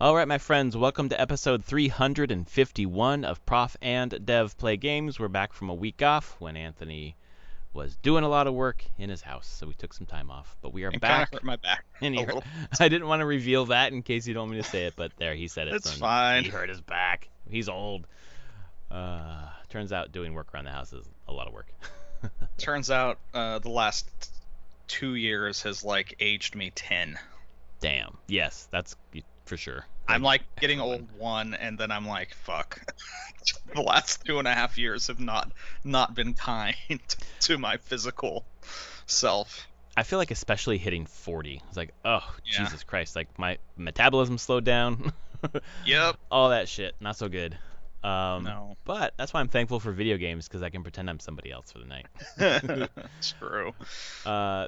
All right, my friends, welcome to episode 351 of Prof and Dev Play Games. We're back from a week off when Anthony was doing a lot of work in his house, so we took some time off. But we are It kind back. of hurt my back a little. I didn't want to reveal that in case you don't want me to say it, but there, he said it. It's fine. He hurt his back. He's old. Turns out doing work around the house is a lot of work. Turns out the last 2 years has aged me 10. Damn. Yes, that's for sure. I'm getting old one, and then I'm like, fuck. The last 2.5 years have not been kind to my physical self. I feel like especially hitting 40. It's like, oh, Yeah. Jesus Christ. Like, my metabolism slowed down. Yep. All that shit. Not so good. No. But that's why I'm thankful for video games, because I can pretend I'm somebody else for the night. True.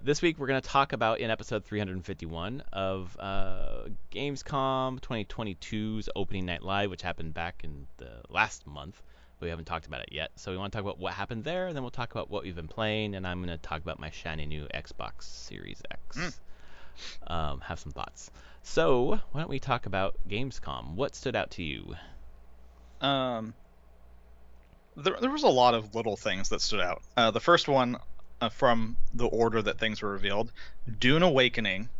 This week we're going to talk about, in episode 351 of Gamescom 2022's opening night live, which happened back in the last month. We haven't talked about it yet. So we want to talk about what happened there, and then we'll talk about what we've been playing, and I'm going to talk about my shiny new Xbox Series X. Have some thoughts. So why don't we talk about Gamescom? What stood out to you? There was a lot of little things that stood out. The first one, from the order that things were revealed, Dune Awakening.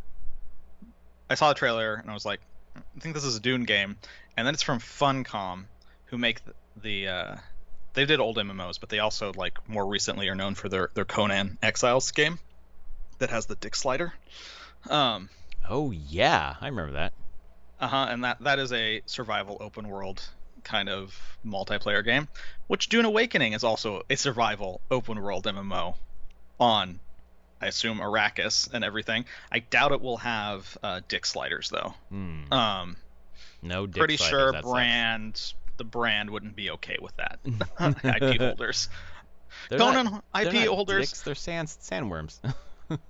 I saw the trailer and I was like, I think this is a Dune game. And then it's from Funcom, who make they did old MMOs, but they also more recently are known for their Conan Exiles game that has the dick slider. Oh yeah, I remember that. And that is a survival open world kind of multiplayer game, which Dune Awakening is also a survival open world MMO on, I assume, Arrakis and everything. I doubt it will have dick sliders though. No dick pretty sliders, sure the brand wouldn't be okay with that. IP holders. They're IP not holders. Dicks, they're sandworms.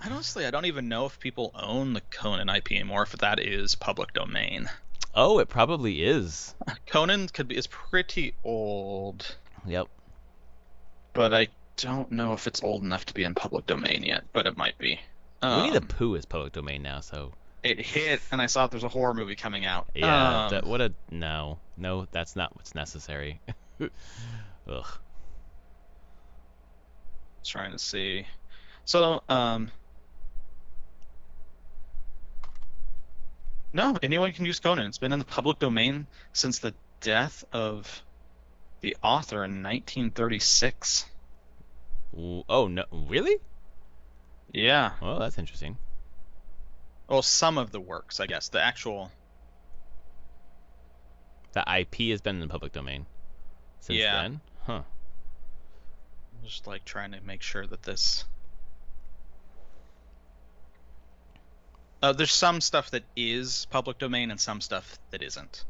Honestly, I don't even know if people own the Conan IP anymore, if that is public domain. Oh, it probably is. Conan is pretty old. Yep. But I don't know if it's old enough to be in public domain yet, but it might be. Winnie the Pooh is public domain now, so. It hit, and I saw there's a horror movie coming out. Yeah, no, that's not what's necessary. Ugh. Trying to see. So, no, anyone can use Conan. It's been in the public domain since the death of the author in 1936. Oh, no, really? Yeah. Well, that's interesting. Well, some of the works, I guess. The IP has been in the public domain since then? Huh. I'm just trying to make sure that this... there's some stuff that is public domain and some stuff that isn't.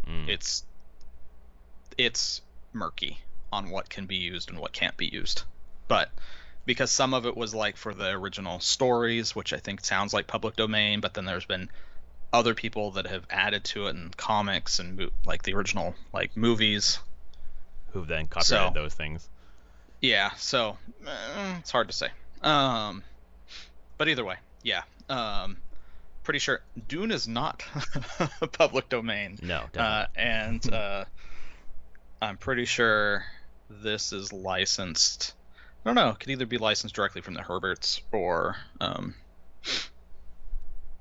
It's murky on what can be used and what can't be used. But because some of it was for the original stories, which I think sounds like public domain, but then there's been other people that have added to it in comics and the original movies. Who've then copyrighted those things. Yeah, so it's hard to say. But either way, yeah. Pretty sure Dune is not public domain. No, definitely. And I'm pretty sure this is licensed. I don't know. It could either be licensed directly from the Herberts or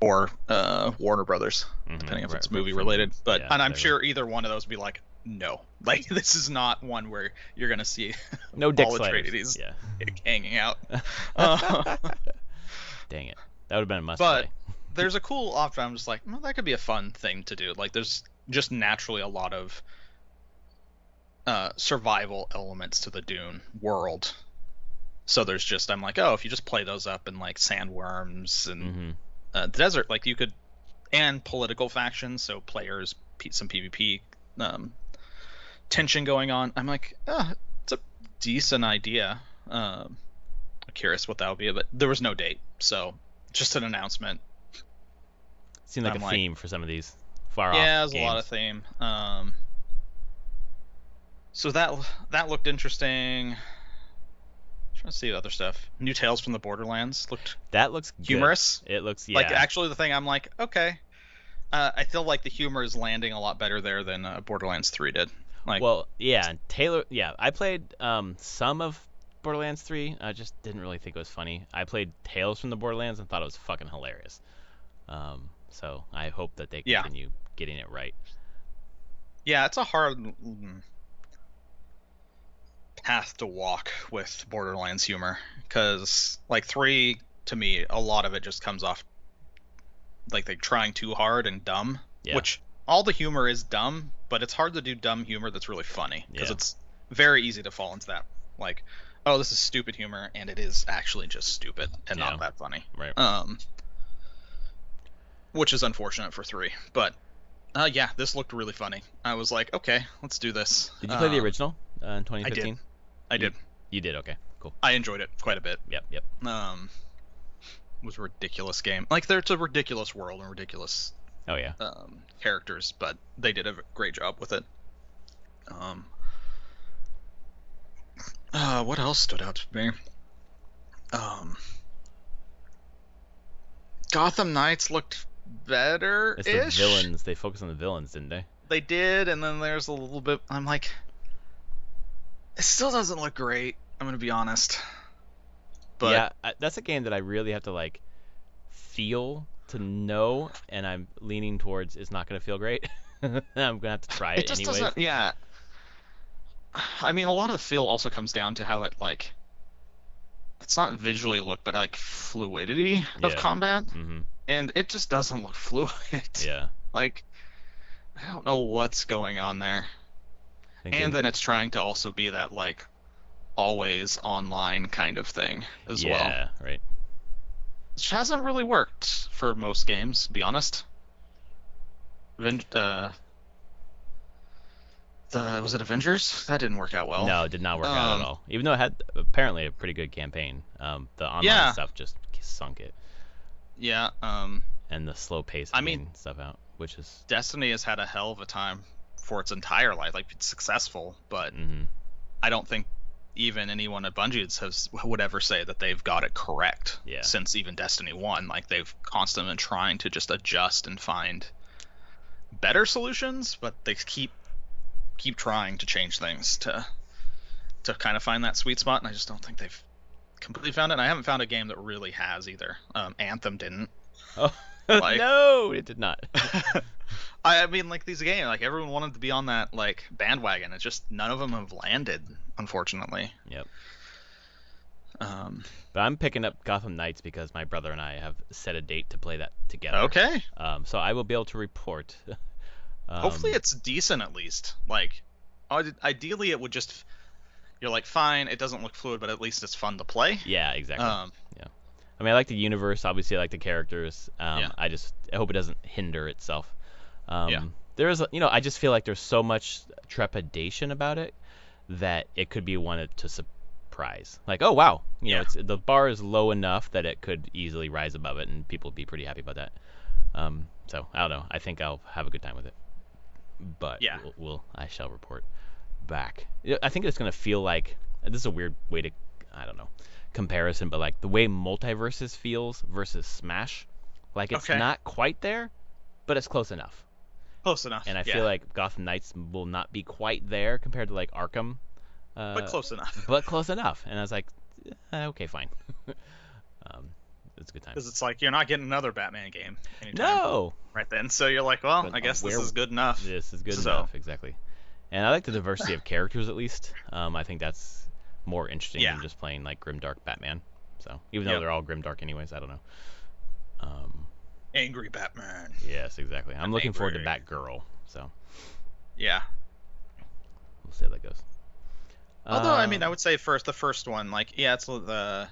Warner Brothers, depending if it's movie related. But yeah, and I'm sure either one of those would be no. This is not one where you're gonna see no dick all sliders. hanging out. Dang it. That would have been a must But play. there's a cool option. I'm just well, that could be a fun thing to do. There's just naturally a lot of survival elements to the Dune world. So there's just, I'm oh, if you just play those up in sandworms and the desert, you could, and political factions, so players, some PvP tension going on. I'm it's a decent idea. I'm curious what that would be, but there was no date, so just an announcement. Seemed like a theme for some of these far off Yeah, there's games. a lot of theme. So that looked interesting. Trying to see other stuff. New Tales from the Borderlands That looks good. humorous. It looks Actually, the thing I'm okay. I feel like the humor is landing a lot better there than Borderlands 3 did. Like, Well, yeah, Taylor. Yeah, I played some of Borderlands 3. I just didn't really think it was funny. I played Tales from the Borderlands and thought it was fucking hilarious. So I hope that they yeah, continue getting it right. yeah, it's a hard path to walk with Borderlands humor because like 3 to me, a lot of it just comes off like they're trying too hard and dumb, Yeah. which all the humor is dumb, but it's hard to do dumb humor that's really funny because Yeah. it's very easy to fall into that like, oh, this is stupid humor, and it is actually just stupid and Yeah. not that funny. Right. Which is unfortunate for 3, but yeah, this looked really funny. I was like, okay, let's do this. Did you play the original in 2015? I did. You did. Okay. Cool. I enjoyed it quite a bit. Yep. Yep. It was a ridiculous game. Like, there's a ridiculous world and ridiculous Oh yeah. characters, but they did a great job with it. What else stood out to me? Gotham Knights looked better-ish. It's the villains. They focused on the villains, didn't they? They did, and then there's a little bit. I'm like, it still doesn't look great. I'm gonna be honest. But yeah, that's a game that I really have to like feel to know, and I'm leaning towards it's not gonna feel great. I'm gonna have to try it just anyways. doesn't. Yeah. I mean, a lot of the feel also comes down to how it like. It's not visually look, but like fluidity of Yeah. combat, Mm-hmm. and it just doesn't look fluid. Yeah. Like, I don't know what's going on there. And then it's trying to also be that like always online kind of thing as well. Yeah. Right. Which hasn't really worked for most games, to be honest. Was it Avengers? That didn't work out well. No, it did not work out at all. Even though it had apparently a pretty good campaign, the online Yeah. stuff just sunk it, yeah, and the slow pace I of mean- getting stuff out, which is. Destiny has had a hell of a time for its entire life. Like, it's successful, but Mm-hmm. I don't think even anyone at Bungie would ever say that they've got it correct. Yeah. Since even Destiny 1, like, they've constantly been trying to just adjust and find better solutions, but they keep trying to change things to kind of find that sweet spot, and I just don't think they've completely found it. And I haven't found a game that really has either. Anthem didn't. Oh Like- no, it did not. I mean, like, these games, like, everyone wanted to be on that like bandwagon. It's just none of them have landed, unfortunately. Yep. Um, But I'm picking up Gotham Knights because my brother and I have set a date to play that together. okay. So I will be able to report. Hopefully it's decent at least. Like, ideally it would just, you're like, fine, it doesn't look fluid, but at least it's fun to play. Yeah, exactly. Um, I mean, I like the universe. Obviously, I like the characters. Yeah. I hope it doesn't hinder itself. Yeah. There is, I just feel like there's so much trepidation about it that it could be one to surprise. Like, oh wow, Yeah. the bar is low enough that it could easily rise above it, and people would be pretty happy about that. So I don't know. I think I'll have a good time with it. But Yeah. I shall report back. I think it's gonna feel like this is a weird way to, I don't know, comparison, but like the way Multiverses feels versus Smash, like it's Okay. not quite there, but it's close enough. Close enough. And I yeah. feel like Gotham Knights will not be quite there compared to like Arkham, but close enough. but close enough. And I was like, okay, fine. It's a good time. Because it's like, you're not getting another Batman game anytime No, right then. So you're like, well, But, I guess this where- is good enough. this is good So- enough, exactly. And I like the diversity of characters at least. I think that's more interesting Yeah. than just playing like grimdark Batman. So even though Yep. they're all grimdark anyways, I don't know. Angry Batman. Yes, exactly. I'm looking forward to Angry. Batgirl. So Yeah. we'll see how that goes. Although, I mean, I would say the first one, like, yeah, it's the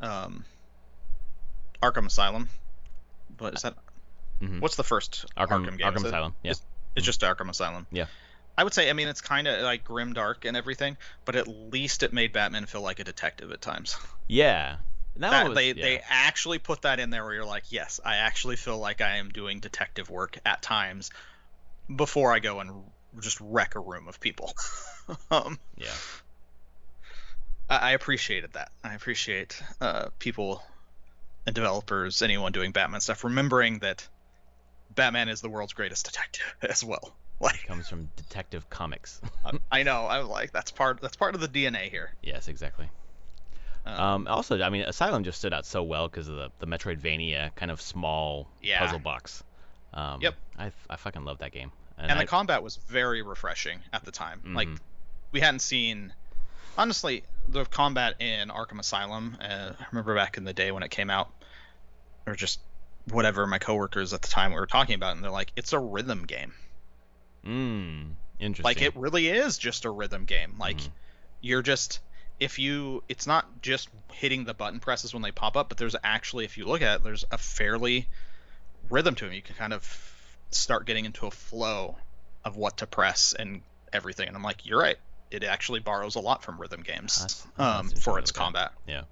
Arkham Asylum. But is that Mhm. what's the first Arkham game? Is it- Asylum. Yeah. It's just Arkham Asylum. Yeah. I would say, I mean, it's kind of like grimdark and everything, but at least it made Batman feel like a detective at times. Yeah. That one was, They actually put that in there where you're like, yes, I actually feel like I am doing detective work at times before I go and just wreck a room of people. Yeah. I appreciated that. I appreciate people and developers, anyone doing Batman stuff, remembering that Batman is the world's greatest detective as well. Like, It comes from Detective Comics. I know. I'm like, that's part of the DNA here. Yes, exactly. Also, I mean, Asylum just stood out so well because of the Metroidvania kind of small puzzle box. Yep. I fucking love that game. And the combat was very refreshing at the time. Like, we hadn't seen, honestly, the combat in Arkham Asylum. I remember back in the day when it came out, or just whatever, my coworkers at the time we were talking about, and they're like, it's a rhythm game. Interesting. Like, it really is just a rhythm game. Like, you're just, it's not just hitting the button presses when they pop up, but there's actually, if you look at it, there's a fairly rhythm to them. You can kind of start getting into a flow of what to press and everything. And I'm like, you're right. It actually borrows a lot from rhythm games for its combat. Yeah. And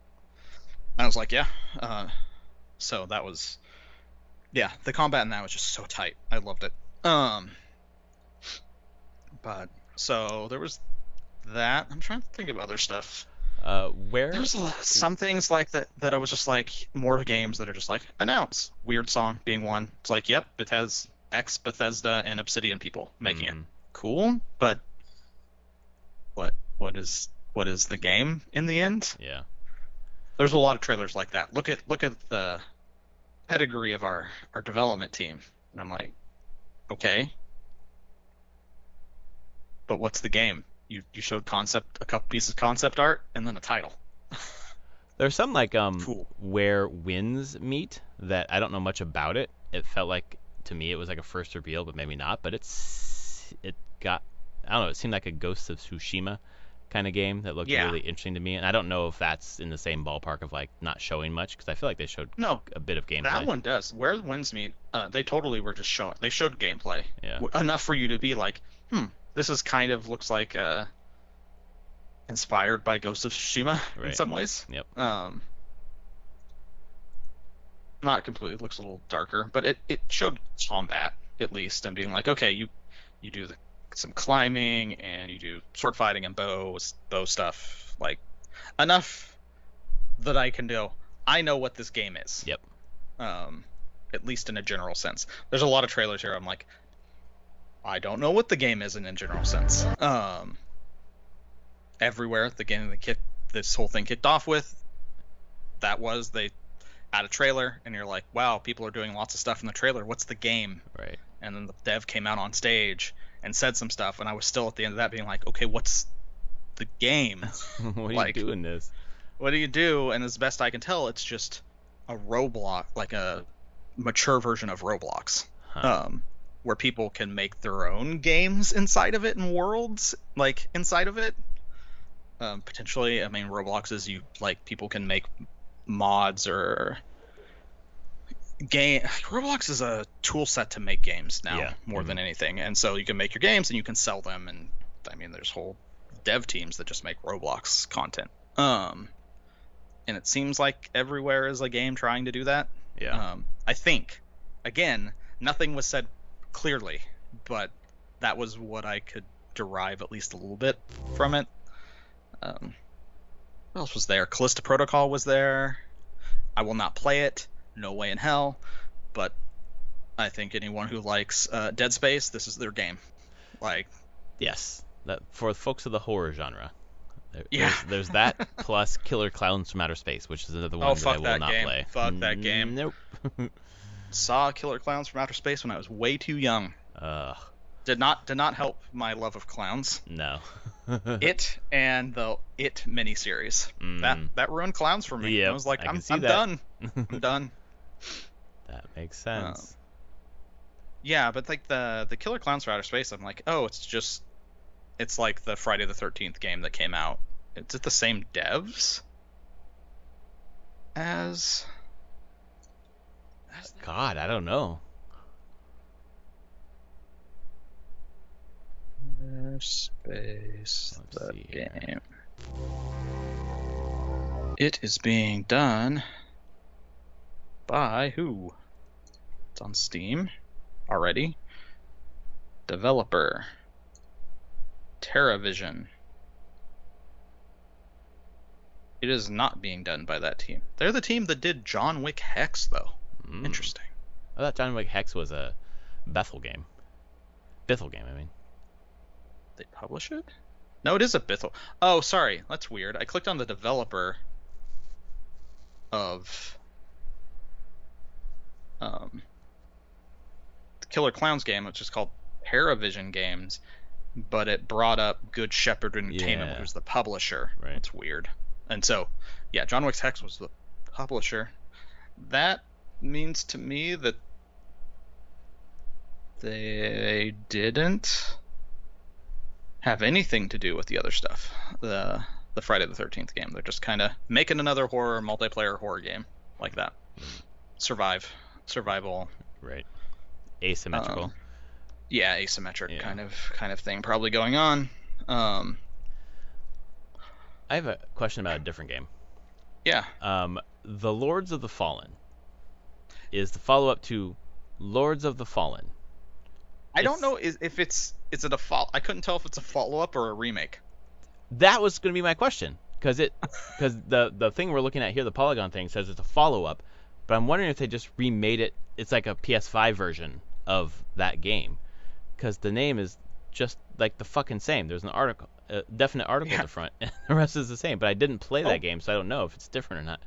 I was like, yeah. So that was, the combat in that was just so tight. I loved it. But so there was that. I'm trying to think of other stuff. There's some things like that I was just like, more games that are just like, announce. Weird Song being one. It's like, yep, Bethesda and Obsidian people making it. Cool, but what is the game in the end? Yeah. There's a lot of trailers like that. Look at the pedigree of our development team. And I'm like, okay. But what's the game? You showed a couple pieces of concept art, and then a title. There's some like cool. where winds meet that I don't know much about it. It felt like, to me, it was like a first reveal, but maybe not. But it got, I don't know, it seemed like a Ghost of Tsushima kind of game that looked really interesting to me. And I don't know if that's in the same ballpark of like not showing much, because I feel like they showed a bit of gameplay. That one does. Where the winds meet, they totally were just showing. They showed gameplay. Yeah. Enough for you to be like, this is kind of looks like inspired by Ghost of Tsushima in some ways. Yep. Not completely. Looks a little darker, but it showed combat at least, and being like, okay, you do some climbing and you do sword fighting and bow stuff, like enough that I can do. I know what this game is. Yep. At least in a general sense. There's a lot of trailers here. I'm like, I don't know what the game is in a general sense. Everywhere the game this whole thing kicked off with, they had a trailer, and you're like, wow, people are doing lots of stuff in the trailer. What's the game? Right. And then the dev came out on stage and said some stuff, and I was still at the end of that being like, okay, what's the game? What are you doing this? What do you do? And as best I can tell, it's just a Roblox, like a mature version of Roblox. Where people can make their own games inside of it and worlds like inside of it. Potentially, I mean, Roblox is people can make mods or game. Roblox is a tool set to make games now more than anything, and so you can make your games and you can sell them. And I mean, there's whole dev teams that just make Roblox content. And it seems like everywhere is a game trying to do that. Yeah. I think, again, nothing was said clearly, but that was what I could derive at least a little bit from it. What else was there? Callisto Protocol was there. I will not play it. No way in hell. But I think anyone who likes Dead Space, this is their game. Like, yes, that for folks of the horror genre. Yeah. There's that plus Killer Clowns from Outer Space, which is another one that I will not play. Fuck that game. Nope. Saw Killer Clowns from Outer Space when I was way too young. Did not help my love of clowns. No. It and the It miniseries. That ruined clowns for me. Yep, I was like, I'm that. done. I'm done. That makes sense. Yeah, but like the Killer Clowns from Outer Space, I'm like, oh, it's like the Friday the 13th game that came out. Is it the same devs as God, I don't know. Space, the game. It is being done by who? It's on Steam already. Developer TerraVision. It is not being done by that team. They're the team that did John Wick Hex, though. Interesting. I thought John Wick Hex was a Bethel game. Bithel game, I mean. They publish it? No, it is a Bithel. Oh, sorry. That's weird. I clicked on the developer of the Killer Clowns game, which is called Paravision Games, but it brought up Good Shepherd Entertainment, Yeah. which was the publisher. Right. That's weird. And so, yeah, John Wick's Hex was the publisher. That means to me that they didn't have anything to do with the other stuff. The Friday the 13th game. They're just kind of making another multiplayer horror game like that. Survival. Right. Asymmetrical. Yeah, asymmetric Yeah. kind of thing probably going on. I have a question about a different game. Yeah. The Lords of the Fallen is the follow-up to Lords of the Fallen. I don't know if is it a I couldn't tell if it's a follow-up or a remake. That was going to be my question, because the thing we're looking at here, the Polygon thing, says it's a follow-up, but I'm wondering if they just remade it. It's like a PS5 version of that game, because the name is just like the fucking same. There's a definite article at the front, and the rest is the same. But I didn't play that game, so I don't know if it's different or not.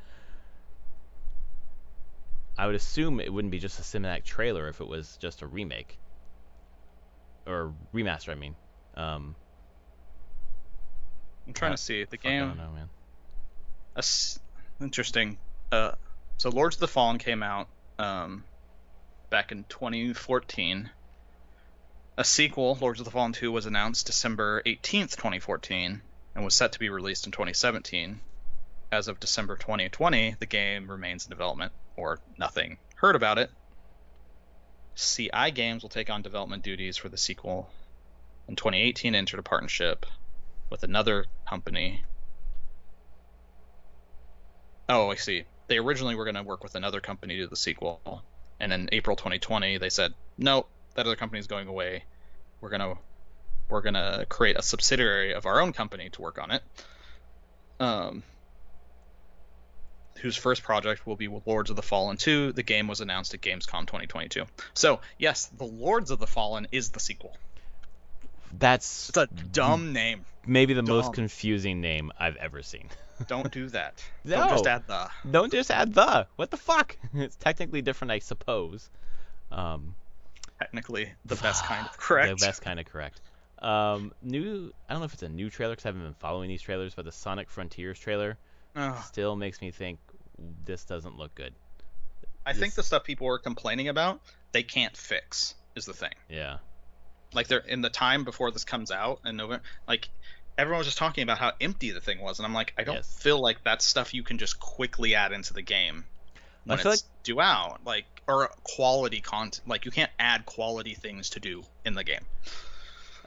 I would assume it wouldn't be just a cinematic trailer if it was just a remake or remaster. I mean, I'm trying to see the game. I don't know, man. Interesting. So Lords of the Fallen came out back in 2014. A sequel, Lords of the Fallen 2, was announced December 18th, 2014, and was set to be released in 2017. As of December 2020, the game remains in development, or nothing heard about it. CI Games will take on development duties for the sequel. In 2018, entered a partnership with another company. Oh, I see. They originally were going to work with another company to do the sequel, and in April 2020, they said, "Nope, that other company is going away. We're gonna create a subsidiary of our own company to work on it." Whose first project will be Lords of the Fallen 2. The game was announced at Gamescom 2022. So, yes, the Lords of the Fallen is the sequel. It's a dumb name. Maybe the most confusing name I've ever seen. Don't do that. No. Don't just add the. Don't just add the. What the fuck? It's technically different, I suppose. Technically, the best kind of correct. The best kind of correct. I don't know if it's a new trailer because I haven't been following these trailers, but the Sonic Frontiers trailer still makes me think this doesn't look good. I think the stuff people were complaining about, they can't fix, is the thing. Yeah. Like, they're in the time before this comes out in November, like, everyone was just talking about how empty the thing was, and I'm like, I don't feel like that's stuff you can just quickly add into the game when it's due out, like, or quality content. Like, you can't add quality things to do in the game.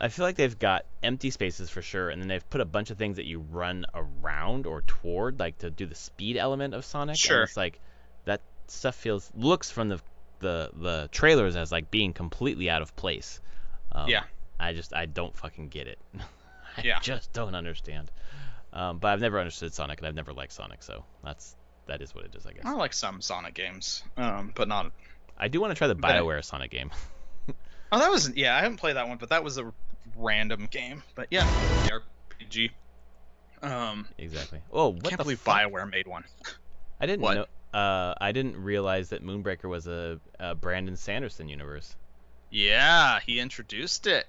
I feel like they've got empty spaces for sure, and then they've put a bunch of things that you run around or toward, like to do the speed element of Sonic. Sure. And it's like that stuff looks from the trailers as like being completely out of place. Yeah. I don't fucking get it. I just don't understand. But I've never understood Sonic, and I've never liked Sonic, so that is what it is, I guess. I like some Sonic games, but not. I do want to try the BioWare Sonic game. Oh, that was I haven't played that one, but that was a random game. But yeah, the RPG. Exactly. Oh, what can't the believe fuck? BioWare made one. I didn't know. I didn't realize that Moonbreaker was a Brandon Sanderson universe. Yeah, he introduced it.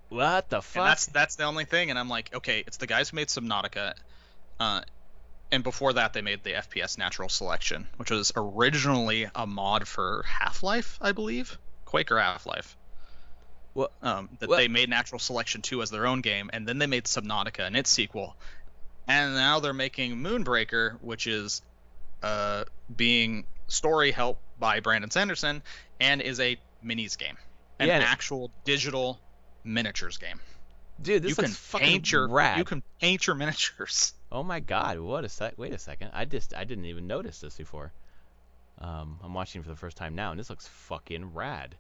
What the fuck? And that's the only thing, and I'm like, okay, it's the guys who made Subnautica, and before that they made the FPS Natural Selection, which was originally a mod for Half-Life, I believe, Quake or Half-Life. They made Natural Selection 2 as their own game, and then they made Subnautica and its sequel, and now they're making Moonbreaker, which is being story helped by Brandon Sanderson, and is a minis game, an actual digital miniatures game. Dude, this looks fucking rad. You can paint your miniatures. Oh my god! Wait a second. I didn't even notice this before. I'm watching for the first time now, and this looks fucking rad.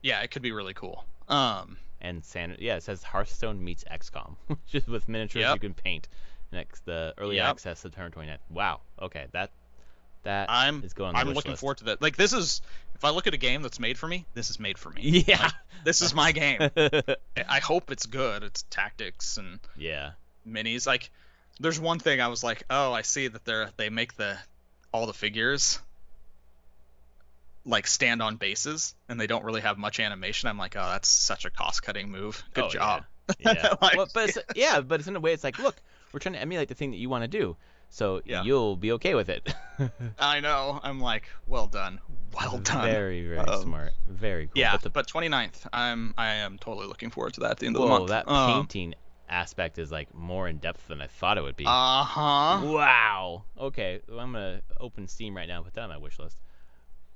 Yeah, it could be really cool. And it says Hearthstone meets XCOM, which is with miniatures you can paint. Next, the early access September 29th. Wow. Okay, That is going on the I'm wish looking list. forward to that. Like, this is, if I look at a game that's made for me, this is made for me. Yeah. Like, this is my game. I hope it's good. It's tactics and Yeah. minis. Like, there's one thing I was like, oh, I see that they make all the figures like stand on bases and they don't really have much animation. I'm like, oh, that's such a cost-cutting move. Good job. Yeah. Like, well, but it's in a way, it's like, look, we're trying to emulate the thing that you want to do, so you'll be okay with it. I know. I'm like, well done. Well done. Very, very smart. Very cool. Yeah, but 29th, I am totally looking forward to that at the end of the month. That painting aspect is like more in depth than I thought it would be. Uh-huh. Wow. Okay, well, I'm gonna open Steam right now and put that on my wish list.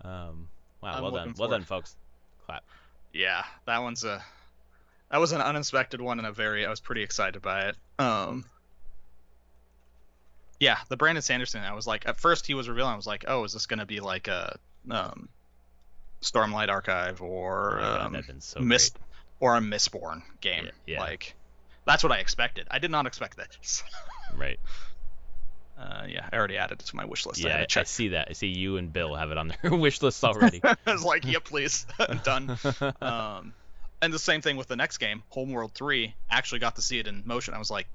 Wow, well done. Well done, folks. Clap. Yeah, that was an unexpected one and I was pretty excited by it. Yeah, the Brandon Sanderson, I was like, at first he was revealing, I was like, oh, is this gonna be like a Stormlight Archive or that'd been so Mist great. or a Mistborn game? Yeah. Like, that's what I expected. I did not expect this. Right. Yeah, I already added it to my wish list. Yeah, I see that. I see you and Bill have it on their wish lists already. I was like, yeah, please. Done. And the same thing with the next game, Homeworld 3. Actually got to see it in motion. I was like,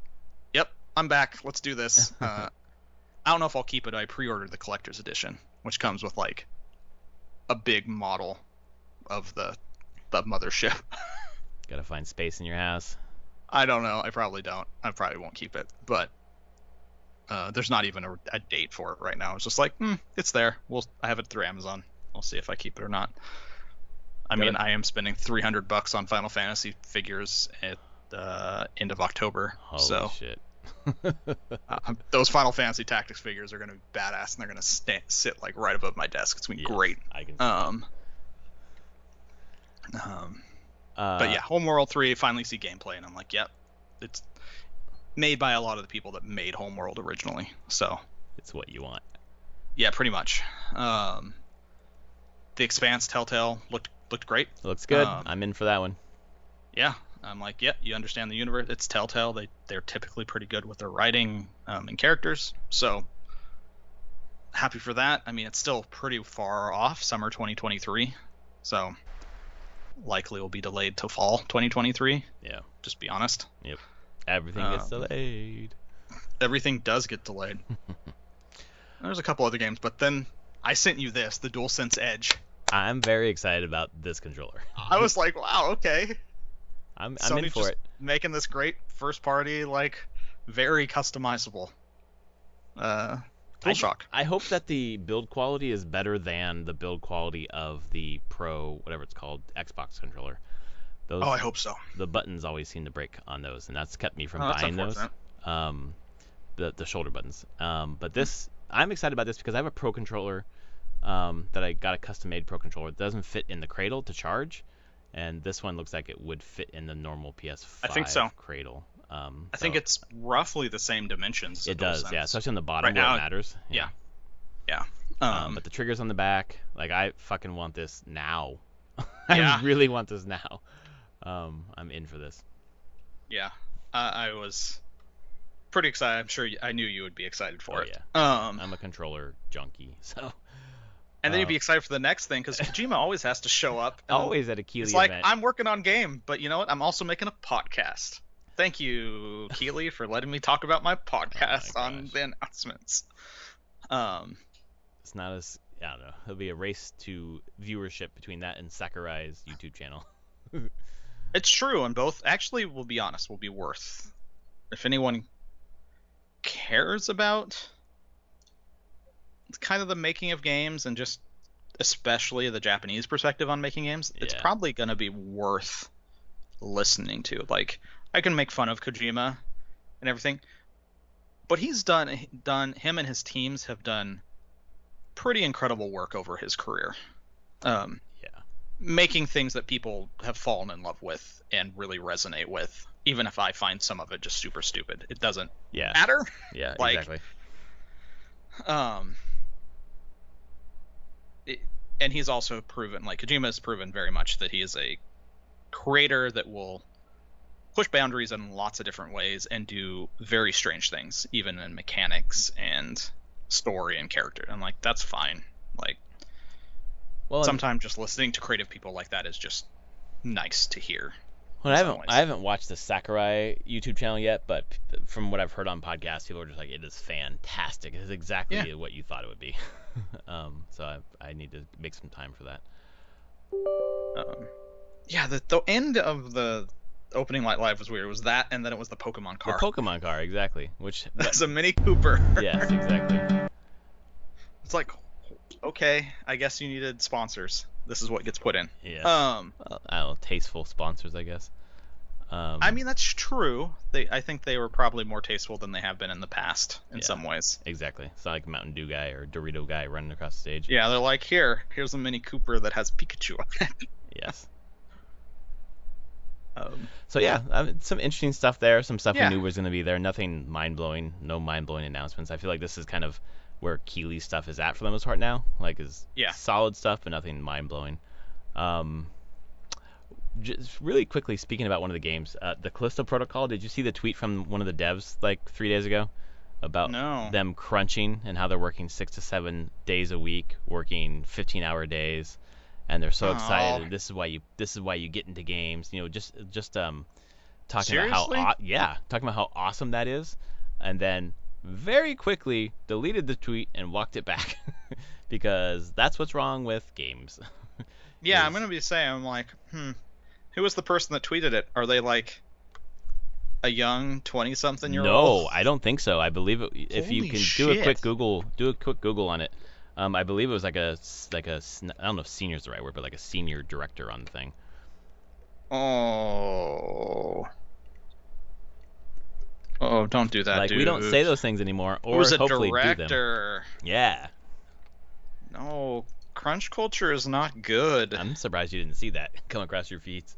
yep, I'm back. Let's do this. I don't know if I'll keep it. I pre-ordered the collector's edition, which comes with like a big model of the mothership. Gotta find space in your house. I don't know. I probably don't. I probably won't keep it. But there's not even a date for it right now. It's just like, it's there. I have it through Amazon. I'll see if I keep it or not. I mean, I am spending $300 on Final Fantasy figures at end of October. Holy shit. Those Final Fantasy Tactics figures are going to be badass, and they're going to sit like right above my desk. It's going to be great. I can see but yeah, Homeworld 3 finally see gameplay, and I'm like, yep, it's made by a lot of the people that made Homeworld originally. So it's what you want. Yeah, pretty much. The Expanse Telltale looked great. It looks good. I'm in for that one. Yeah, I'm like, yeah, you understand the universe. It's Telltale. They're typically pretty good with their writing and characters. So happy for that. I mean, it's still pretty far off, summer 2023. So likely will be delayed to fall 2023. Yeah. Just be honest. Yep. Everything gets delayed. Everything does get delayed. There's a couple other games, but then I sent you this, the DualSense Edge. I'm very excited about this controller. I was like, wow, okay. I'm Sony in for it. Making this great first party, like, very customizable. DualShock. I hope that the build quality is better than the build quality of the Pro, whatever it's called, Xbox controller. I hope so. The buttons always seem to break on those, and that's kept me from buying those. The shoulder buttons. But this, I'm excited about this because I have a Pro controller that I got a custom-made Pro controller. It doesn't fit in the cradle to charge, and this one looks like it would fit in the normal PS5 I think so. cradle. I think it's roughly the same dimensions. It does, yeah, especially on the bottom where it matters. Yeah. But the triggers on the back, like, I fucking want this now. I really want this now. I'm in for this. Yeah, I was pretty excited. I'm sure I knew you would be excited for it. Yeah. I'm a controller junkie, so. And then you'd be excited for the next thing because Kojima always has to show up. Always at a Keeley event. It's like, event. I'm working on game, but you know what? I'm also making a podcast. Thank you, Keeley, for letting me talk about my podcast on the announcements. It's not as, I don't know. It'll be a race to viewership between that and Sakurai's YouTube channel. It's true, and both actually, we'll be honest, will be worth. If anyone cares about kind of the making of games and just especially the Japanese perspective on making games, it's probably going to be worth listening to. Like, I can make fun of Kojima and everything, but he's done him and his teams have done pretty incredible work over his career. Making things that people have fallen in love with and really resonate with, even if I find some of it just super stupid. It doesn't matter. Yeah, like, exactly. And he's also proven, like, Kojima has proven very much that he is a creator that will push boundaries in lots of different ways and do very strange things, even in mechanics and story and character. I'm like, that's fine. Like, Well, sometimes just listening to creative people like that is just nice to hear. Well, I haven't watched the Sakurai YouTube channel yet, but from what I've heard on podcasts, people are just like, it is fantastic. It is exactly what you thought it would be. So I need to make some time for that. The end of the opening night live was weird. It was that, and then it was the Pokemon car. The Pokemon car, exactly. That's a Mini Cooper. Yes, exactly. It's like, okay, I guess you needed sponsors. This is what gets put in. Yeah. Well, I don't know, tasteful sponsors, I guess. I mean, that's true. I think they were probably more tasteful than they have been in the past in some ways. Exactly. It's not like a Mountain Dew guy or Dorito guy running across the stage. Yeah, they're like, here's a Mini Cooper that has Pikachu on it. Yes. So yeah, some interesting stuff there. Some stuff we knew was going to be there. Nothing mind-blowing. No mind-blowing announcements. I feel like this is kind of where Keighley's stuff is at for the most part now. Like, is solid stuff, but nothing mind-blowing. Just really quickly, speaking about one of the games, the Callisto Protocol, did you see the tweet from one of the devs like 3 days ago about them crunching and how they're working 6 to 7 days a week, working 15-hour days, and they're so excited. This is why you get into games. You know, just talking about how awesome that is, and then very quickly deleted the tweet and walked it back because that's what's wrong with games. Yeah, I'm gonna be saying, I'm like, who was the person that tweeted it? Are they like a young 20-something-year-old? No, I don't think so. I believe if you can do a quick Google on it. I believe it was like a I don't know if senior is the right word, but like a senior director on the thing. Oh, don't do that, like, dude. We don't say those things anymore, or Who's a hopefully director? do them. Yeah. No, crunch culture is not good. I'm surprised you didn't see that come across your feeds.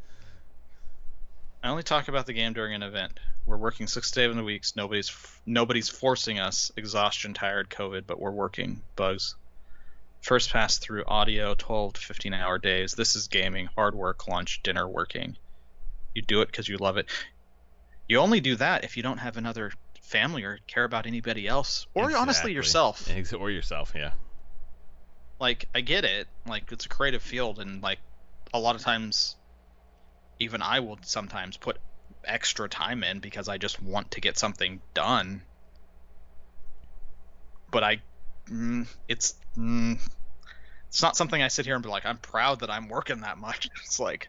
I only talk about the game during an event. We're working 6 days in the weeks. Nobody's forcing us. Exhaustion, tired, COVID, but we're working. Bugs. First pass through audio, 12 to 15-hour days. This is gaming, hard work, lunch, dinner, working. You do it because you love it. You only do that if you don't have another family or care about anybody else, or honestly yourself. Or yourself, yeah. Like, I get it. Like, it's a creative field, and like a lot of times, even I will sometimes put extra time in because I just want to get something done. But it's not something I sit here and be like, I'm proud that I'm working that much. It's like,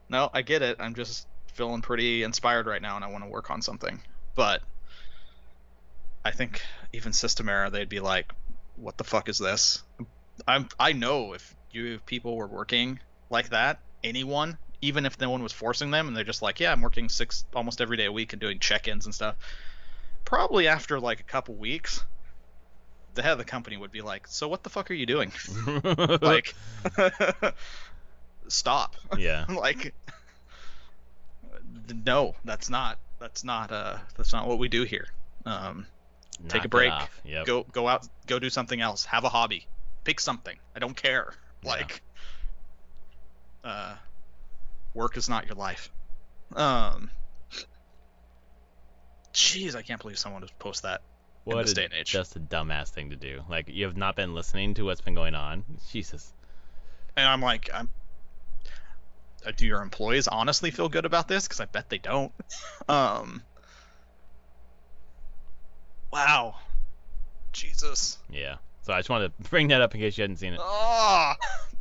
no, I get it. I'm just feeling pretty inspired right now, and I want to work on something. But I think even System Era, they'd be like, what the fuck is this? I know if people were working like that, anyone, even if no one was forcing them, and they're just like, yeah, I'm working 6 almost every day a week and doing check-ins and stuff, probably after like a couple weeks, the head of the company would be like, so what the fuck are you doing? Like, stop. Yeah. Like, no, that's not what we do here. Take a break. Yep. Go out, go do something else. Have a hobby. Pick something. I don't care. Like, work is not your life. Jeez, I can't believe someone would post that in this day and age. Just a dumbass thing to do. Like, you have not been listening to what's been going on. Jesus. And I'm like, do your employees honestly feel good about this? Because I bet they don't. Wow. Jesus. Yeah. So I just wanted to bring that up in case you hadn't seen it. Oh,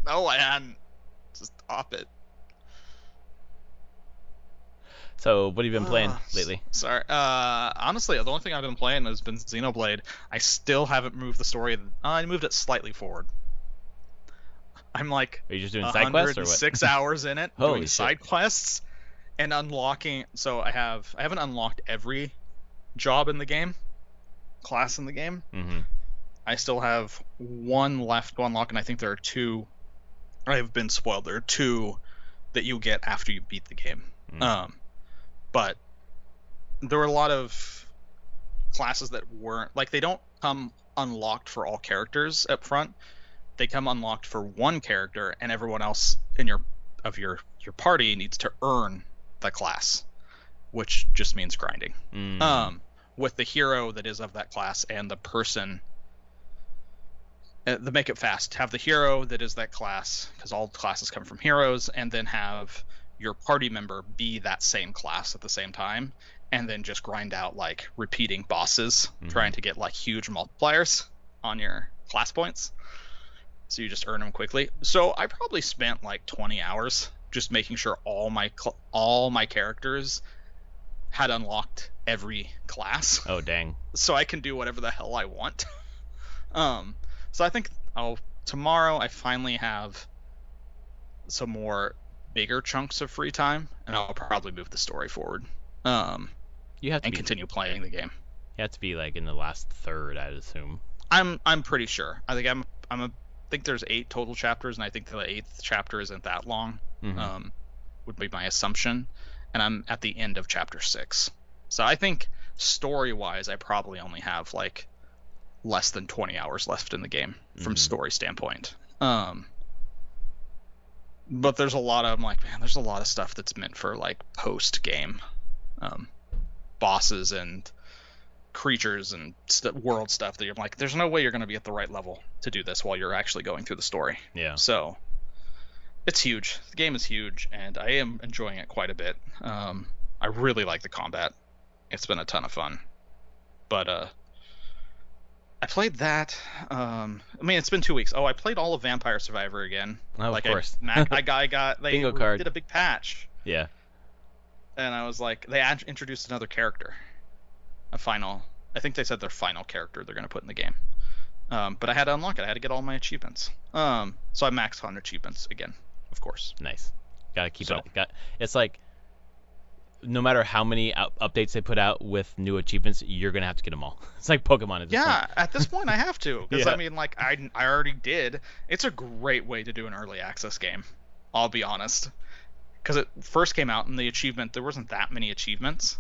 no, I hadn't. Just stop it. So what have you been playing lately? Sorry. Honestly, the only thing I've been playing has been Xenoblade. I still haven't moved the story. I moved it slightly forward. I'm like, are you just doing side quests or what? 6 hours in it, Holy doing side quests and unlocking. So I haven't unlocked every job in the game, class in the game. Mm-hmm. I still have one left to unlock, and I think there are 2. I have been spoiled. There are 2 that you get after you beat the game. Mm. But there were a lot of classes that weren't, like, they don't come unlocked for all characters up front. They come unlocked for one character, and everyone else in your party needs to earn the class, which just means grinding. Mm. With the hero that is of that class and the person the make it fast. Have the hero that is that class, because all classes come from heroes, and then have your party member be that same class at the same time, and then just grind out like repeating bosses, trying to get like huge multipliers on your class points. So you just earn them quickly. So I probably spent like 20 hours just making sure all my characters had unlocked every class. Oh dang. So I can do whatever the hell I want. So I think tomorrow I finally have some more bigger chunks of free time, and I'll probably move the story forward. You have to continue playing the game. You have to be like in the last third, I'd assume. I'm pretty sure. I think I think there's 8 total chapters, and I think the 8th chapter isn't that long. Would be my assumption, and I'm at the end of chapter 6. So I think story-wise, I probably only have like less than 20 hours left in the game from story standpoint. But there's a lot of, I'm like, man, there's a lot of stuff that's meant for like post game bosses and creatures and world stuff that you're like, there's no way you're going to be at the right level to do this while you're actually going through the story. Yeah. So it's huge. The game is huge, and I am enjoying it quite a bit. I really like the combat. It's been a ton of fun. But I played that. I mean, it's been 2 weeks. Oh, I played all of Vampire Survivor again. Oh, like of course. I got they Bingo card. did a big patch. Yeah. And I was like, they introduced another character. I think they said their final character they're going to put in the game. But I had to unlock it. I had to get all my achievements. So I maxed on achievements again, of course. Nice. Gotta keep it. It's like, no matter how many updates they put out with new achievements, you're gonna have to get them all. It's like Pokemon at this point. At this point I have to, because Yeah. I mean, like I already did. It's a great way to do an early access game, I'll be honest, because it first came out and the achievement, there wasn't that many achievements,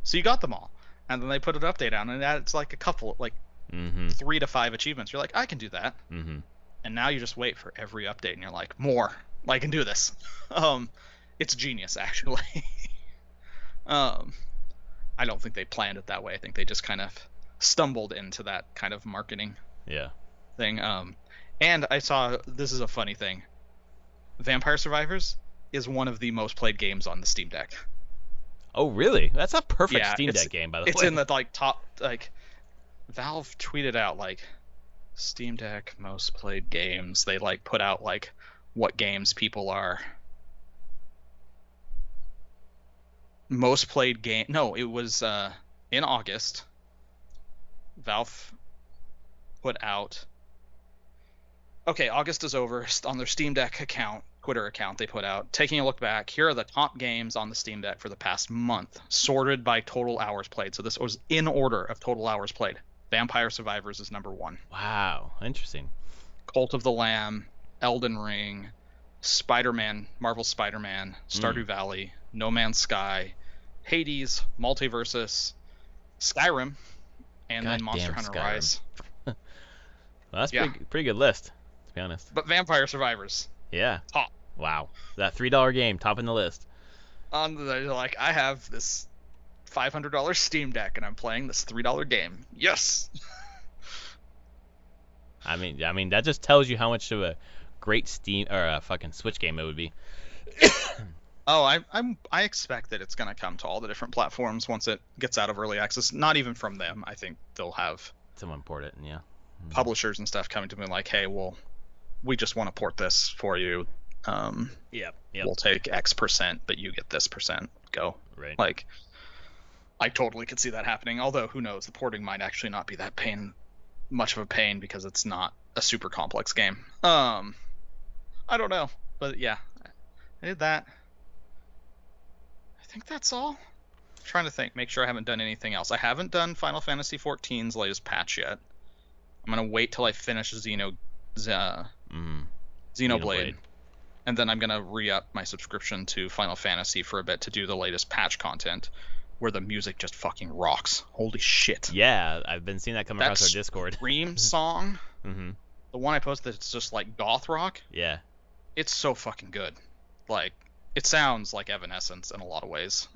so you got them all, and then they put an update out and it's like a couple, like 3 to 5 achievements. You're like, I can do that. And now you just wait for every update and you're like, more, I can do this. It's genius, actually. I don't think they planned it that way. I think they just kind of stumbled into that kind of marketing thing. And I saw, this is a funny thing, Vampire Survivors is one of the most played games on the Steam Deck. Oh really? That's a perfect Steam Deck game, by the way. It's in the like top, like Valve tweeted out like Steam Deck most played games. They like put out like what games people are most played game. No, it was in August. Valve put out. Okay, August is over. On their Steam Deck account, Twitter account, they put out, taking a look back, here are the top games on the Steam Deck for the past month, sorted by total hours played. So this was in order of total hours played. Vampire Survivors is number 1. Wow, interesting. Cult of the Lamb, Elden Ring, Spider-Man, Marvel Spider-Man, Stardew Valley, No Man's Sky, Hades, Multiversus, Skyrim, and then Monster Hunter Skyrim. Rise. Well, that's pretty good list, to be honest. But Vampire Survivors, Yeah. top. Wow. That $3 game, top in the list. Like, I have this $500 Steam Deck and I'm playing this $3 game. Yes. I mean that just tells you how much of a great Steam or a fucking Switch game it would be. Oh, I expect that it's gonna come to all the different platforms once it gets out of early access. Not even from them. I think they'll have Someone port it, yeah. Publishers and stuff coming to me like, hey, well, we just want to port this for you. Yep. We'll take X percent, but you get this percent. Go. Right. Like, I totally could see that happening. Although, who knows? The porting might actually not be that much of a pain because it's not a super complex game. I don't know, but yeah, I did that. I think that's all. I'm trying to think, make sure I haven't done anything else. I haven't done Final Fantasy XIV's latest patch yet. I'm gonna wait till I finish Xenoblade, and then I'm gonna re-up my subscription to Final Fantasy for a bit to do the latest patch content, where the music just fucking rocks. Holy shit! Yeah, I've been seeing that come across our Discord. Scream song, the one I posted, it's just like goth rock. Yeah, it's so fucking good. Like, it sounds like Evanescence in a lot of ways.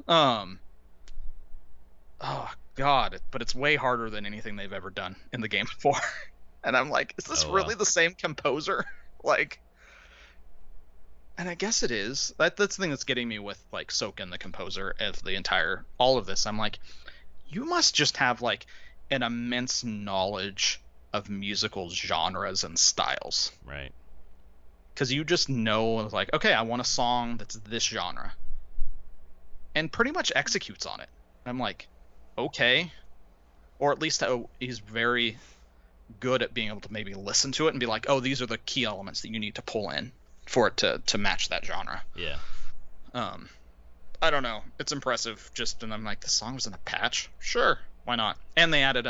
Oh god, but it's way harder than anything they've ever done in the game before. And I'm like, is this really the same composer? Like, and I guess it is. That's the thing that's getting me with like Soken, the composer of all of this. I'm like, you must just have like an immense knowledge of musical genres and styles. Right. Because you just know, like, okay, I want a song that's this genre. And pretty much executes on it. I'm like, okay. Or at least he's very good at being able to maybe listen to it and be like, oh, these are the key elements that you need to pull in for it to match that genre. Yeah. I don't know. It's impressive. And I'm like, the song was in a patch? Sure. Why not? And they added,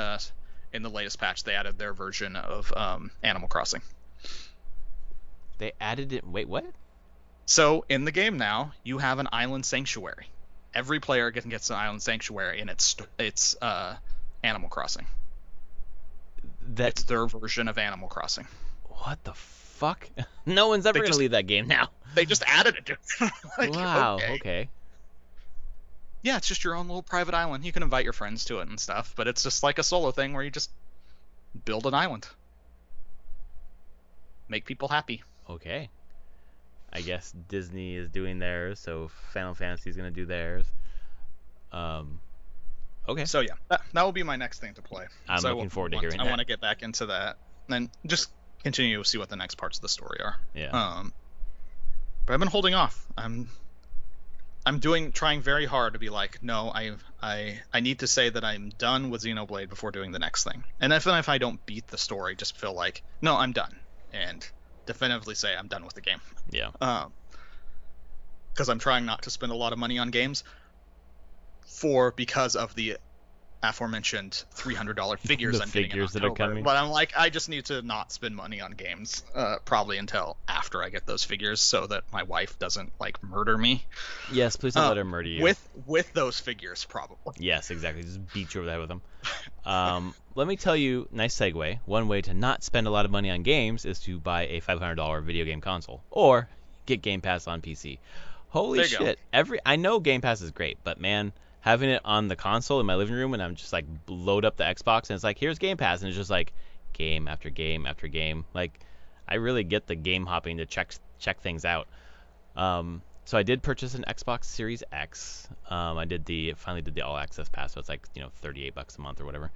in the latest patch, they added their version of Animal Crossing. They added it. Wait, what? So in the game now, you have an island sanctuary. Every player gets an island sanctuary, and it's Animal Crossing. It's their version of Animal Crossing. What the fuck? No one's ever going to leave that game now. They just added it to it. Like, wow, okay. Yeah, it's just your own little private island. You can invite your friends to it and stuff, but it's just like a solo thing where you just build an island. Make people happy. Okay. I guess Disney is doing theirs, so Final Fantasy is going to do theirs. Okay. So yeah, that will be my next thing to play. I'm looking forward to hearing that. I want to get back into that, and then just continue to see what the next parts of the story are. Yeah. But I've been holding off. I'm trying very hard to be like, no, I need to say that I'm done with Xenoblade before doing the next thing. And even if I don't beat the story, just feel like, no, I'm done, and definitively say I'm done with the game. Yeah. Because I'm trying not to spend a lot of money on games because of the aforementioned $300 figures the I'm figures getting in October. that are coming. But I'm like, I just need to not spend money on games probably until after I get those figures, so that my wife doesn't like murder me. Yes, please don't let her murder you. With those figures, probably. Yes, exactly. Just beat you over the head with them. Let me tell you, nice segue. One way to not spend a lot of money on games is to buy a $500 video game console or get Game Pass on PC. Holy shit! I know Game Pass is great, but man, having it on the console in my living room and I'm just like load up the Xbox and it's like, here's Game Pass, and it's just like game after game after game. Like, I really get the game hopping to check things out. So I did purchase an Xbox Series X. I finally did the all access pass, so it's like, $38 a month or whatever.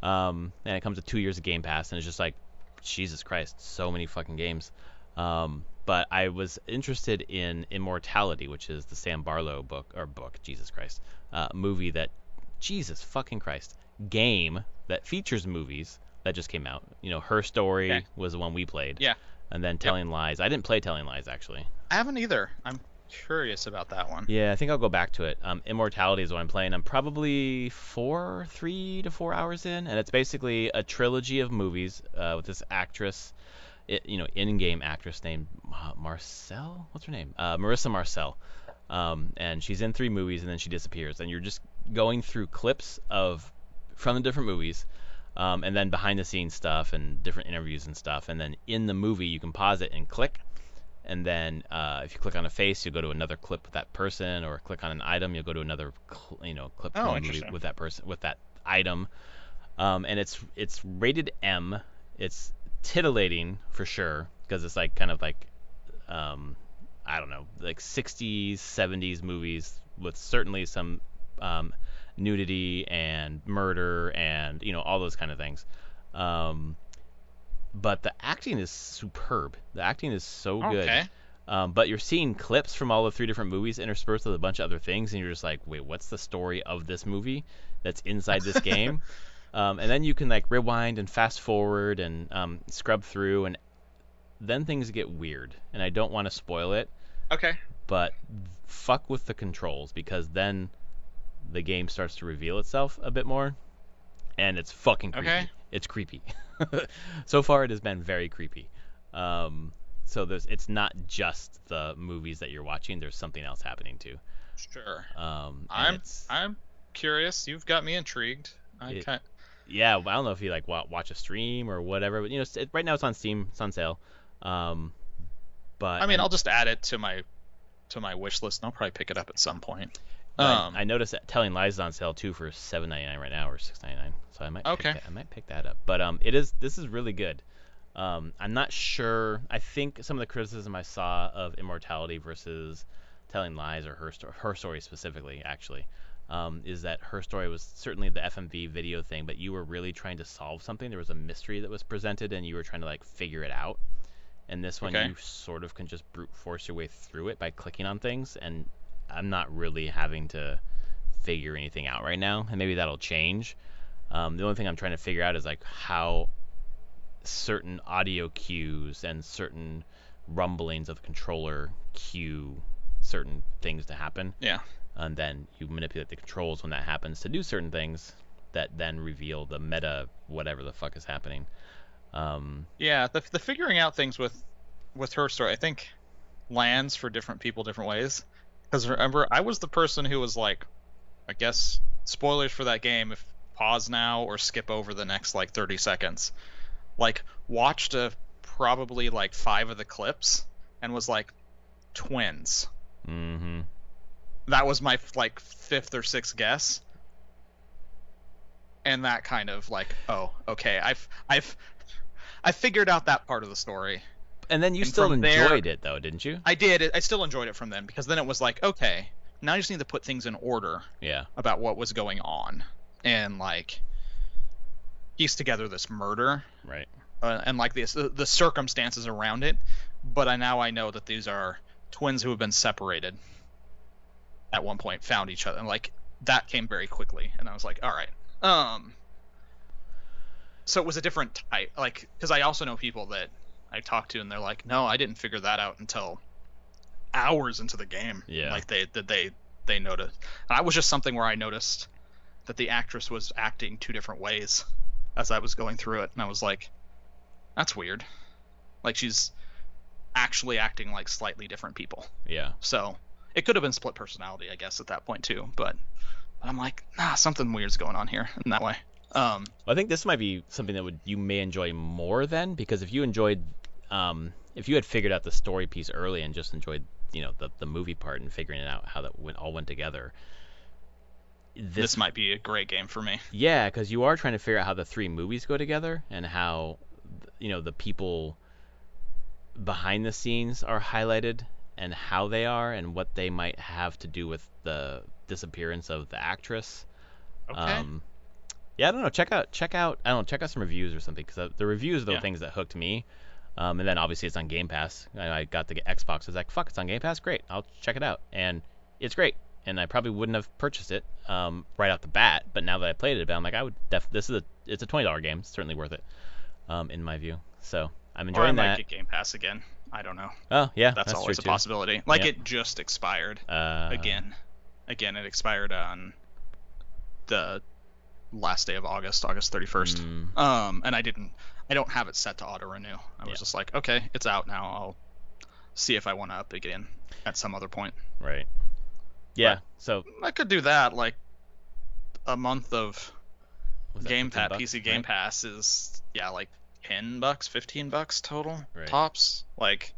And it comes with 2 years of Game Pass, and it's just like, Jesus Christ, so many fucking games. But I was interested in Immortality, which is the Sam Barlow Jesus Christ, movie that, Jesus fucking Christ, game that features movies that just came out. Her Story was the one we played. Yeah. And then Telling Lies. I didn't play Telling Lies, actually. I haven't either. I'm curious about that one. Yeah, I think I'll go back to it. Immortality is what I'm playing. I'm probably 3 to 4 hours in, and it's basically a trilogy of movies with this actress, in-game actress named Marcel. What's her name? Marissa Marcel. And she's in 3 movies, and then she disappears. And you're just going through clips from the different movies, and then behind-the-scenes stuff and different interviews and stuff. And then in the movie, you can pause it and click. And then if you click on a face, you'll go to another clip with that person, or click on an item, you'll go to another clip from the movie with that person, with that item. And it's rated M. It's titillating for sure, because it's like kind of like I don't know, like 60s, 70s movies with certainly some nudity and murder and all those kind of things. But the acting is superb. The acting is so good. Okay. But you're seeing clips from all the 3 different movies interspersed with a bunch of other things, and you're just like, wait, what's the story of this movie that's inside this game? And then you can like rewind and fast forward and scrub through, and then things get weird. And I don't want to spoil it. Okay. But fuck with the controls, because then the game starts to reveal itself a bit more, and it's fucking creepy. Okay. It's creepy. So far, it has been very creepy. So it's not just the movies that you're watching. There's something else happening too. Sure. I'm curious. You've got me intrigued. Yeah, I don't know if you like watch a stream or whatever, but right now it's on Steam. It's on sale. But I'll just add it to my wish list, and I'll probably pick it up at some point. I noticed that Telling Lies is on sale too for $7.99 right now, or $6.99. So I might pick that up. But this is really good. I'm not sure. I think some of the criticism I saw of Immortality versus Telling Lies, or her story specifically, actually, is that her story was certainly the FMV video thing, but you were really trying to solve something. There was a mystery that was presented, and you were trying to like figure it out. And this one, you sort of can just brute force your way through it by clicking on things, and I'm not really having to figure anything out right now, and maybe that'll change. The only thing I'm trying to figure out is like how certain audio cues and certain rumblings of the controller cue certain things to happen. Yeah. And then you manipulate the controls when that happens to do certain things that then reveal the meta whatever the fuck is happening. Yeah, the figuring out things with her story, I think, lands for different people different ways. Because remember, I was the person who was like, I guess, spoilers for that game, if pause now or skip over the next like 30 seconds. Like, watched probably like 5 of the clips and was like, twins. Mm-hmm. That was my like 5th or 6th guess. And that kind of like, oh, okay, I figured out that part of the story. And then you still enjoyed it, though, didn't you? I did. I still enjoyed it from then, because then it was like, okay, now you just need to put things in order. Yeah. About what was going on, and like piece together this murder, right? And like the circumstances around it. But I know that these are twins who have been separated at one point, found each other, and like that came very quickly, and I was like, all right. So it was a different type, like, because I also know people that I talked to, and they're like, no, I didn't figure that out until hours into the game. Yeah. Like they noticed. And I was just something where I noticed that the actress was acting 2 different ways as I was going through it, and I was like, that's weird. Like, she's actually acting like slightly different people. Yeah. So it could have been split personality, I guess, at that point too. But I'm like, nah, something weird's going on here in that way. I think this might be something that you may enjoy more then, because if you enjoyed, if you had figured out the story piece early and just enjoyed, the movie part and figuring it out how that all went together, this might be a great game for me. Yeah, because you are trying to figure out how the 3 movies go together and how, the people behind the scenes are highlighted and how they are and what they might have to do with the disappearance of the actress. Okay. Yeah, I don't know. Check out some reviews or something, because the reviews are the things that hooked me. And then obviously it's on Game Pass. I got the Xbox. I was like, fuck, it's on Game Pass. Great, I'll check it out, and it's great. And I probably wouldn't have purchased it right off the bat, but now that I played it a bit, I'm like, I would it's a $20 game. It's certainly worth it, in my view. So I'm enjoying that. Or I might get Game Pass again. I don't know. Oh yeah, that's always a too. possibility. Like, it just expired again. Again, it expired on the last day of August 31st. And I don't have it set to auto renew. I was just like, okay, it's out now. I'll see if I want to up again at some other point. Right. Yeah. But so I could do that. Like, a month of Game Pass, PC Game Pass is like $10, $15 total tops. Like,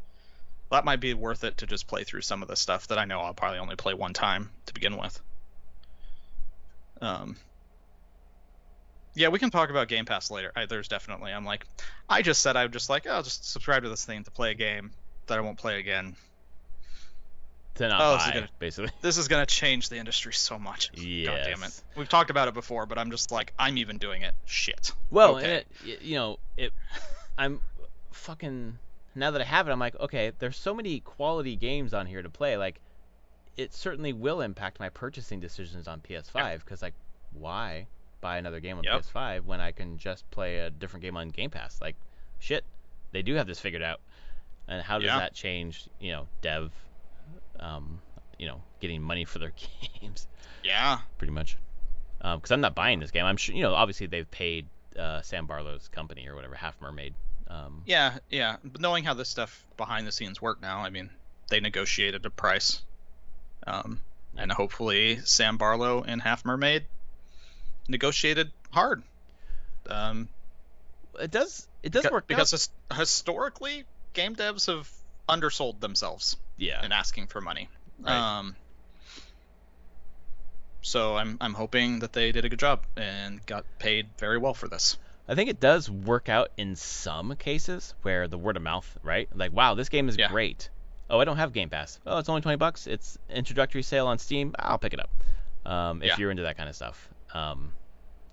that might be worth it to just play through some of the stuff that I know I'll probably only play one time to begin with. Yeah, we can talk about Game Pass later. There's definitely, I just said I would just like, I'll just subscribe to this thing to play a game that I won't play again. To not buy, basically. This is going to change the industry so much. Yes. God damn it. We've talked about it before, but I'm just like, I'm even doing it. Shit. Well, okay. And I'm fucking, now that I have it, I'm like, okay, there's so many quality games on here to play. Like, it certainly will impact my purchasing decisions on PS5, because, like, why buy another game on PS5 when I can just play a different game on Game Pass? Like, shit, they do have this figured out. And how does that change, dev, getting money for their games? Yeah. Pretty much. Because I'm not buying this game. I'm sure, obviously they've paid Sam Barlow's company or whatever, Half Mermaid. Yeah. But knowing how this stuff behind the scenes work now, I mean, they negotiated a price. And hopefully Sam Barlow and Half Mermaid negotiated hard. It does work because historically game devs have undersold themselves in asking for money. Right. So I'm hoping that they did a good job and got paid very well for this. I think it does work out in some cases where the word of mouth, right? Like, wow, this game is Yeah. great. Oh, I don't have Game Pass. Oh, it's only $20. It's introductory sale on Steam. I'll pick it up. If Yeah. you're into that kind of stuff.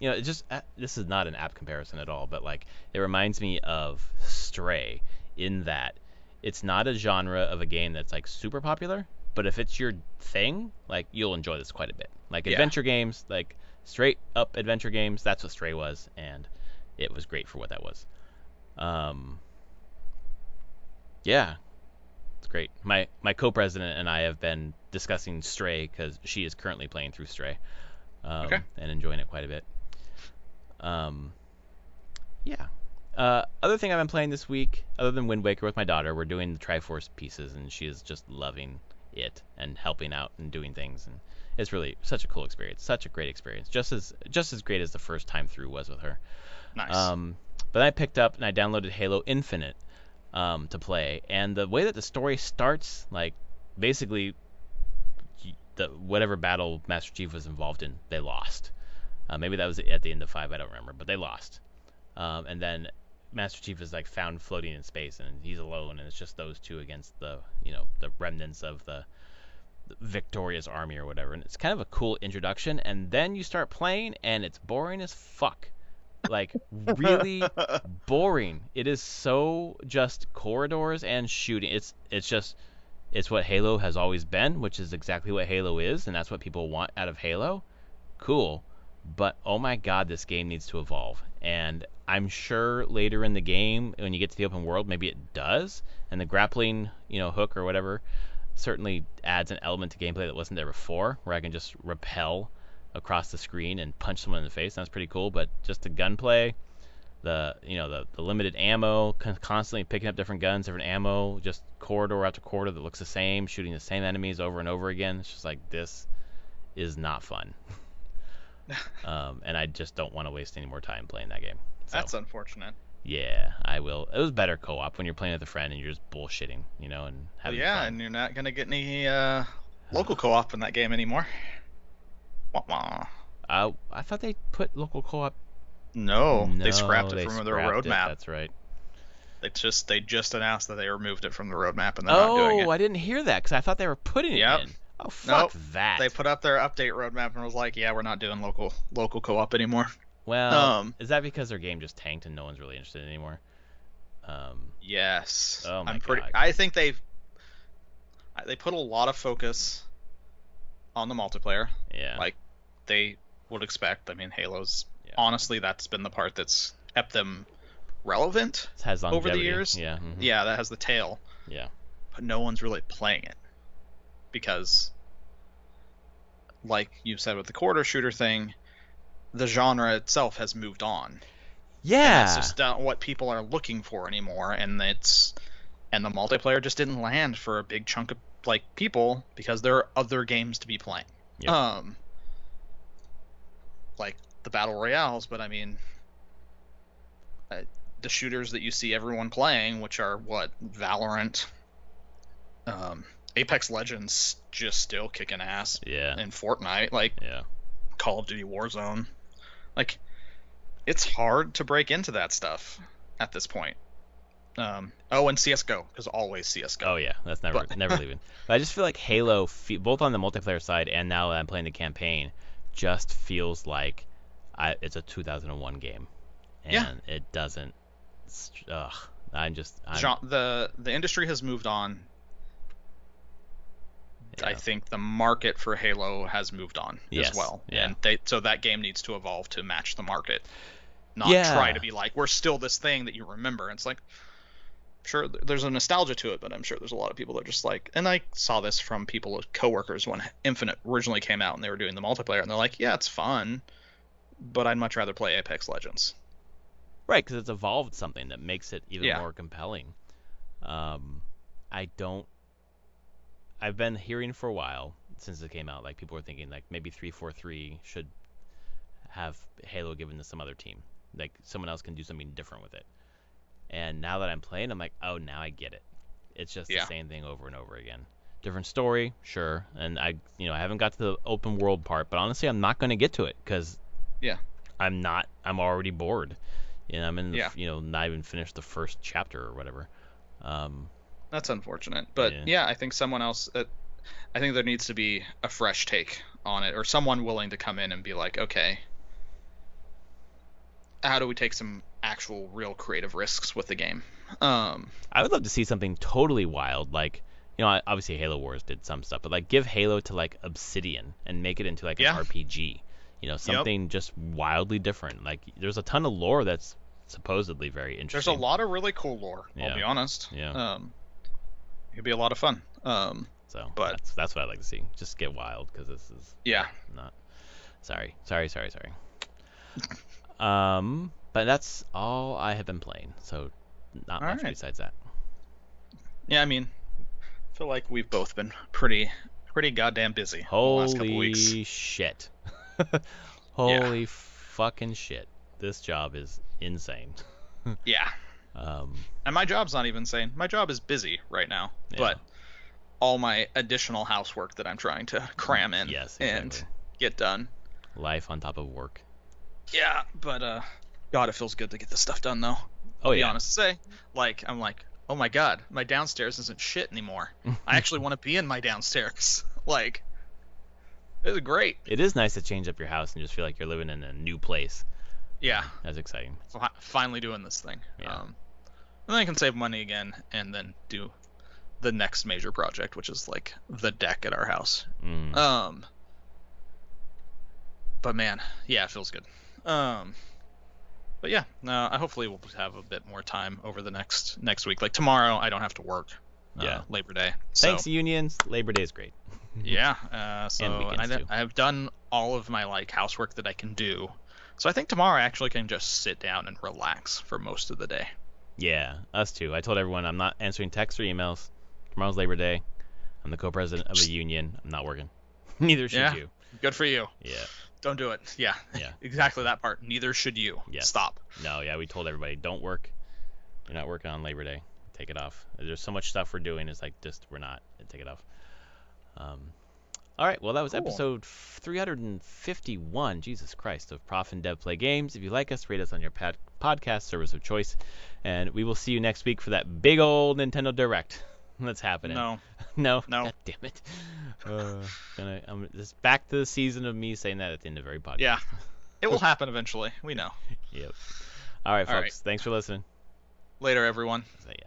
It just this is not an app comparison at all, but like it reminds me of Stray in that it's not a genre of a game that's like super popular, but if it's your thing, like you'll enjoy this quite a bit. Like adventure games, like straight up adventure games, that's what Stray was, and it was great for what that was. Yeah, it's great. My co-president and I have been discussing Stray because she is currently playing through Stray, and enjoying it quite a bit. Yeah. Other thing I've been playing this week, other than Wind Waker with my daughter, we're doing the Triforce pieces, and she is just loving it and helping out and doing things, and it's really such a cool experience, such a great experience, just as great as the first time through was with her. Nice. But I picked up and I downloaded Halo Infinite to play, and the way that the story starts, like basically whatever battle Master Chief was involved in, they lost. Maybe that was at the end of 5, I don't remember, but they lost. And then Master Chief is like found floating in space, and he's alone, and it's just those two against the remnants of the victorious army or whatever. And it's kind of a cool introduction, and then you start playing, and it's boring as fuck. Like really boring. It is so just corridors and shooting. It's what Halo has always been, which is exactly what Halo is, and that's what people want out of Halo. Cool. But oh my god, this game needs to evolve. And I'm sure later in the game, when you get to the open world, maybe it does. And the grappling, hook or whatever, certainly adds an element to gameplay that wasn't there before, where I can just rappel across the screen and punch someone in the face. That's pretty cool. But just the gunplay, the limited ammo, constantly picking up different guns, different ammo, just corridor after corridor that looks the same, shooting the same enemies over and over again. It's just like, this is not fun. And I just don't want to waste any more time playing that game. So, that's unfortunate. Yeah, I will. It was better co-op when you're playing with a friend and you're just bullshitting, and having fun. And you're not gonna get any local co-op in that game anymore. Wah-wah. I thought they put local co-op. No, they scrapped they it from their scrapped roadmap. That's right. They just announced that they removed it from the roadmap, and they're not doing it. I didn't hear that because I thought they were putting it in. Oh, fuck that. They put up their update roadmap and was like, yeah, we're not doing local co-op anymore. Well, is that because their game just tanked and no one's really interested anymore? Yes. Oh my God. I think they put a lot of focus on the multiplayer. Yeah. Like they would expect. I mean, Halo's honestly, that's been the part that's kept them relevant over the years. Yeah. Mm-hmm. Yeah, that has the tail. Yeah. But no one's really playing it because, like you said with the quarter shooter thing, the genre itself has moved on. Yeah. And that's just not what people are looking for anymore, and the multiplayer just didn't land for a big chunk of people because there are other games to be playing. Yep. Like the battle royales, but I mean, the shooters that you see everyone playing, which are Valorant, Apex Legends, just still kicking ass. Yeah. And Fortnite, Call of Duty Warzone, it's hard to break into that stuff at this point. And CS:GO, because always CS:GO. Oh yeah, that's never leaving. But I just feel like Halo, both on the multiplayer side and now that I'm playing the campaign, just feels like it's a 2001 game, and it doesn't. The industry has moved on. Yeah. I think the market for Halo has moved on as well, and so that game needs to evolve to match the market, not try to be like, we're still this thing that you remember. It's like, sure, there's a nostalgia to it, but I'm sure there's a lot of people that are just like, and I saw this from people, coworkers, when Infinite originally came out and they were doing the multiplayer, and they're like, yeah, it's fun, but I'd much rather play Apex Legends. Right, because it's evolved something that makes it even more compelling. I've been hearing for a while since it came out, people were thinking maybe 343 should have Halo given to some other team, someone else can do something different with it. And now that I'm playing, I'm like, oh, now I get it. It's just the same thing over and over again. different story, sure. And I haven't got to the open world part, but honestly, I'm not going to get to it because Yeah. I'm already bored. And I'm in the, Yeah. not even finished the first chapter or whatever. That's unfortunate. But yeah, I think someone else. I think there needs to be a fresh take on it, or someone willing to come in and be like, okay, how do we take some actual, real creative risks with the game? I would love to see something totally wild, like, obviously Halo Wars did some stuff, but like give Halo to like Obsidian and make it into like an RPG. Something just wildly different. Like there's a ton of lore that's supposedly very interesting. There's a lot of really cool lore, I'll be honest. Yeah. It'd be a lot of fun. So but that's what I'd like to see. Just get wild, because this is not. Sorry. But that's all I have been playing. So not much besides that. Yeah, I mean, I feel like we've both been pretty goddamn busy the last couple weeks. Holy shit. Holy fucking shit. This job is insane. Yeah. And my job's not even insane. My job is busy right now, but all my additional housework that I'm trying to cram in and get done. Life on top of work. Yeah, but God, it feels good to get this stuff done though. I'll be honest to say, I'm like, oh my God, my downstairs isn't shit anymore. I actually want to be in my downstairs. Like, it's great. It is nice to change up your house and just feel like you're living in a new place. Yeah. That's exciting. Finally doing this thing. Yeah. And then I can save money again and then do the next major project, which is like the deck at our house. But man, yeah, it feels good. But yeah, hopefully we'll have a bit more time over the next week. Like tomorrow, I don't have to work. Labor Day. Thanks, unions. Labor Day is great. Yeah. So I have done all of my like housework that I can do. So I think tomorrow I actually can just sit down and relax for most of the day. Yeah, us too. I told everyone I'm not answering texts or emails. Tomorrow's Labor Day. I'm the co-president of a union. I'm not working. Neither should you. Good for you. Yeah. Don't do it. Yeah. Exactly that part. Neither should you. Yes. Stop. No, we told everybody, don't work. You're not working on Labor Day. Take it off. There's so much stuff we're doing. It's like, we're not. Take it off. All right. Well, that was episode 351. Jesus Christ, of Prof and Dev Play Games. If you like us, rate us on your podcast service of choice. And we will see you next week for that big old Nintendo Direct that's happening. No. God damn it. It's back to the season of me saying that at the end of every podcast. Yeah. It will happen eventually. We know. Yep. All right, folks. Thanks for listening. Later, everyone. So, yeah.